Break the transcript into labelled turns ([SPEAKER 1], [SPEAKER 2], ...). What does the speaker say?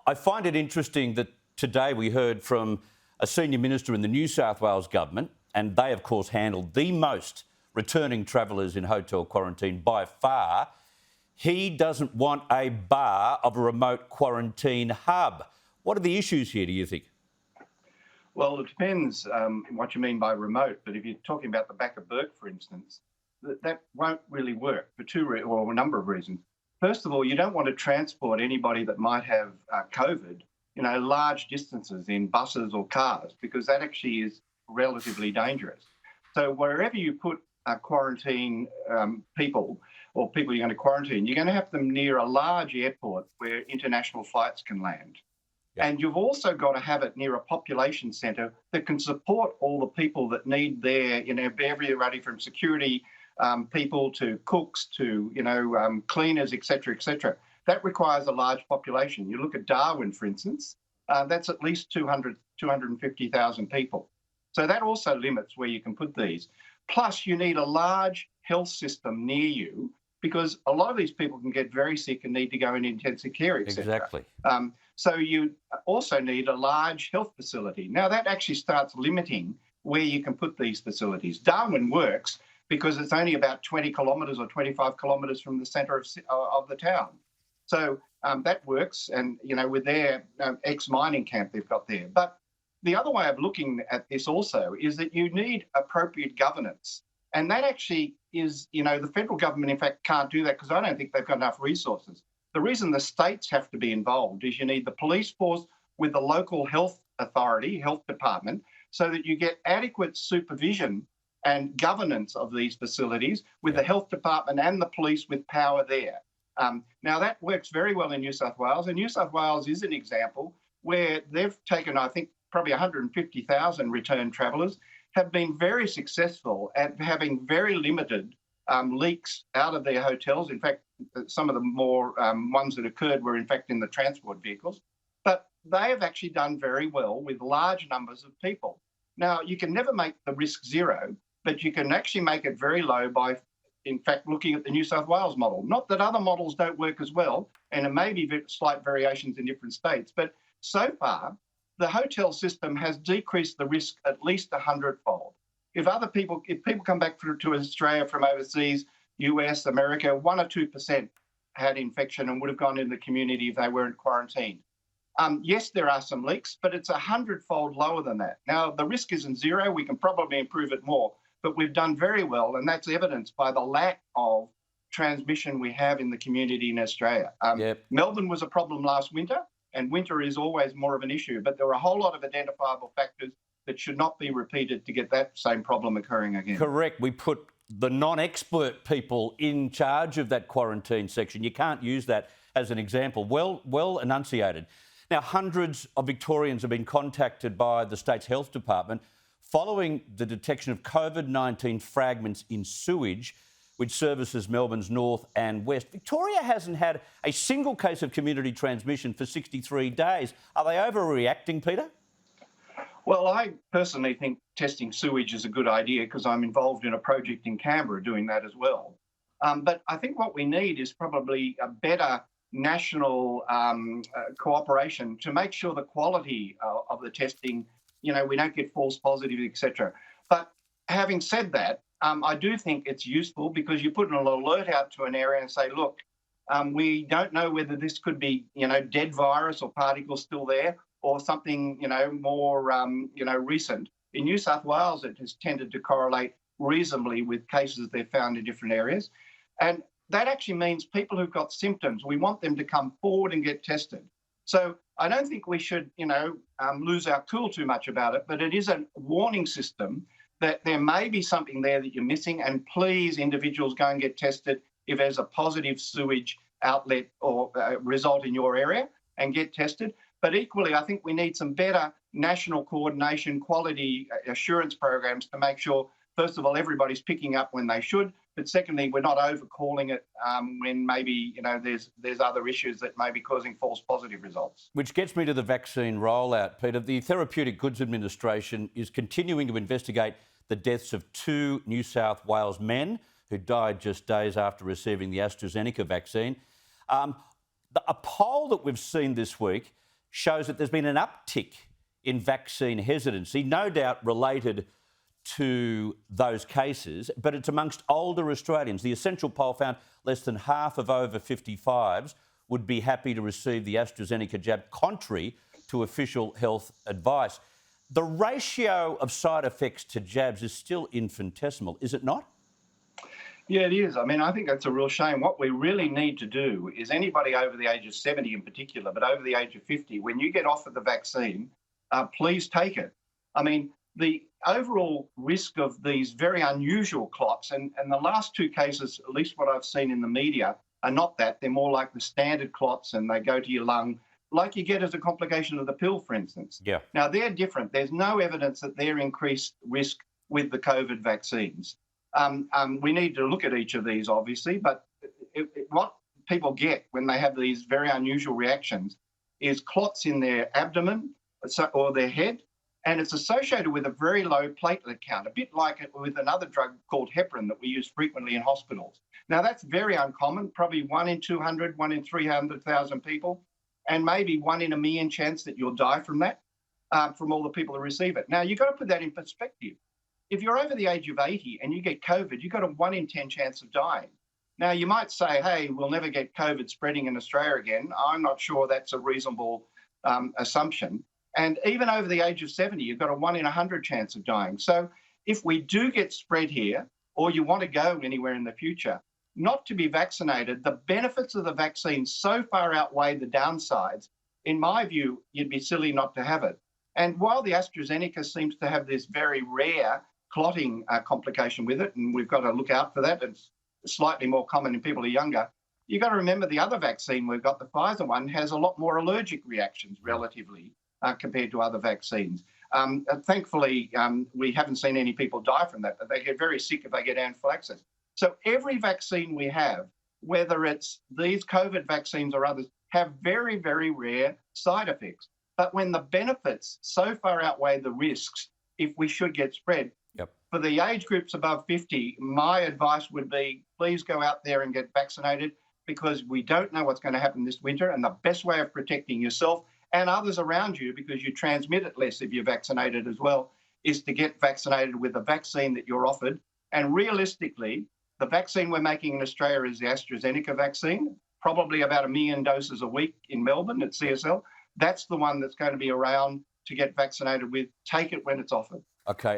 [SPEAKER 1] I find it interesting that today we heard from a senior minister in the New South Wales government, and they, of course, handled the most returning travellers in hotel quarantine by far. He doesn't want a bar of a remote quarantine hub. What are the issues here, do you think?
[SPEAKER 2] Well, it depends what you mean by remote, but if you're talking about the back of Burke, for instance, that won't really work for a number of reasons. First of all, you don't want to transport anybody that might have COVID, large distances in buses or cars, because that actually is relatively dangerous. So wherever you put quarantine people or people you're going to quarantine, you're going to have them near a large airport where international flights can land. Yep. And you've also got to have it near a population centre that can support all the people that need there, everybody from security people to cooks to, cleaners, etc., etc. That requires a large population. You look at Darwin, for instance, that's at least 250,000 people. So that also limits where you can put these. Plus, you need a large health system near you because a lot of these people can get very sick and need to go in intensive care, etc.
[SPEAKER 1] Exactly.
[SPEAKER 2] So you also need a large health facility. Now, that actually starts limiting where you can put these facilities. Darwin works because it's only about 20 kilometres or 25 kilometres from the centre of the town. So that works, and, with their ex-mining camp they've got there. But the other way of looking at this also is that you need appropriate governance. And that actually is, the federal government, in fact, can't do that because I don't think they've got enough resources. The reason the states have to be involved is you need the police force with the local health authority, health department, so that you get adequate supervision and governance of these facilities with the health department and the police with power there. Now, that works very well in New South Wales, and New South Wales is an example where they've taken, I think, probably 150,000 return travellers, have been very successful at having very limited leaks out of their hotels. In fact, some of the more ones that occurred were, in fact, in the transport vehicles. But they have actually done very well with large numbers of people. Now, you can never make the risk zero, but you can actually make it very low by, in fact, looking at the New South Wales model. Not that other models don't work as well, and there may be slight variations in different states, but so far, the hotel system has decreased the risk at least 100-fold. If people come back to Australia from overseas, US, America, 1 or 2% had infection and would have gone into the community if they weren't quarantined. Yes, there are some leaks, but it's 100-fold lower than that. Now, the risk isn't zero. We can probably improve it more, but we've done very well, and that's evidenced by the lack of transmission we have in the community in Australia. Melbourne was a problem last winter, and winter is always more of an issue, but there are a whole lot of identifiable factors that should not be repeated to get that same problem occurring again.
[SPEAKER 1] Correct. We put the non-expert people in charge of that quarantine section. You can't use that as an example. Well enunciated. Now, hundreds of Victorians have been contacted by the state's health department following the detection of COVID-19 fragments in sewage, which services Melbourne's north and west. Victoria hasn't had a single case of community transmission for 63 days. Are they overreacting, Peter?
[SPEAKER 2] Well, I personally think testing sewage is a good idea because I'm involved in a project in Canberra doing that as well. But I think what we need is probably a better national cooperation to make sure the quality of the testing, we don't get false positives, etc. But having said that, I do think it's useful because you put an alert out to an area and say, look, we don't know whether this could be, dead virus or particles still there or something, more, recent. In New South Wales, it has tended to correlate reasonably with cases they've found in different areas. And that actually means people who've got symptoms, we want them to come forward and get tested. So I don't think we should, lose our cool too much about it, but it is a warning system that there may be something there that you're missing, and please, individuals, go and get tested if there's a positive sewage outlet or result in your area and get tested. But equally, I think we need some better national coordination, quality assurance programs to make sure, first of all, everybody's picking up when they should, but secondly, we're not overcalling it when maybe, there's other issues that may be causing false positive results.
[SPEAKER 1] Which gets me to the vaccine rollout, Peter. The Therapeutic Goods Administration is continuing to investigate the deaths of 2 New South Wales men who died just days after receiving the AstraZeneca vaccine. A poll that we've seen this week shows that there's been an uptick in vaccine hesitancy, no doubt related to those cases, but it's amongst older Australians. The Essential poll found less than half of over 55s would be happy to receive the AstraZeneca jab, contrary to official health advice. The ratio of side effects to jabs is still infinitesimal, is it not?
[SPEAKER 2] Yeah, it is. I mean, I think that's a real shame. What we really need to do is anybody over the age of 70 in particular, but over the age of 50, when you get offered the vaccine, please take it. I mean, the overall risk of these very unusual clots, and the last two cases, at least what I've seen in the media, are not that. They're more like the standard clots and they go to your lung, like you get as a complication of the pill, for instance.
[SPEAKER 1] Yeah.
[SPEAKER 2] Now, they're different. There's no evidence that they're increased risk with the COVID vaccines. We need to look at each of these, obviously, but what people get when they have these very unusual reactions is clots in their abdomen or their head, and it's associated with a very low platelet count, a bit like it with another drug called heparin that we use frequently in hospitals. Now, that's very uncommon, probably 1 in 200, 1 in 300,000 people, and maybe 1 in a million chance that you'll die from that, from all the people who receive it. Now, you've got to put that in perspective. If you're over the age of 80 and you get COVID, you've got a 1 in 10 chance of dying. Now, you might say, hey, we'll never get COVID spreading in Australia again. I'm not sure that's a reasonable assumption. And even over the age of 70, you've got a 1 in 100 chance of dying. So if we do get spread here, or you want to go anywhere in the future, not to be vaccinated, the benefits of the vaccine so far outweigh the downsides. In my view, you'd be silly not to have it. And while the AstraZeneca seems to have this very rare clotting complication with it, and we've got to look out for that, it's slightly more common in people who are younger, you've got to remember the other vaccine we've got, the Pfizer one, has a lot more allergic reactions relatively compared to other vaccines. Thankfully, we haven't seen any people die from that, but they get very sick if they get anaphylaxis. So every vaccine we have, whether it's these COVID vaccines or others, have very, very rare side effects. But when the benefits so far outweigh the risks, if we should get spread, for the age groups above 50, my advice would be, please go out there and get vaccinated, because we don't know what's going to happen this winter. And the best way of protecting yourself and others around you, because you transmit it less if you're vaccinated as well, is to get vaccinated with the vaccine that you're offered. And realistically, the vaccine we're making in Australia is the AstraZeneca vaccine, probably about 1 million doses a week in Melbourne at CSL. That's the one that's going to be around to get vaccinated with. Take it when it's offered.
[SPEAKER 1] Okay.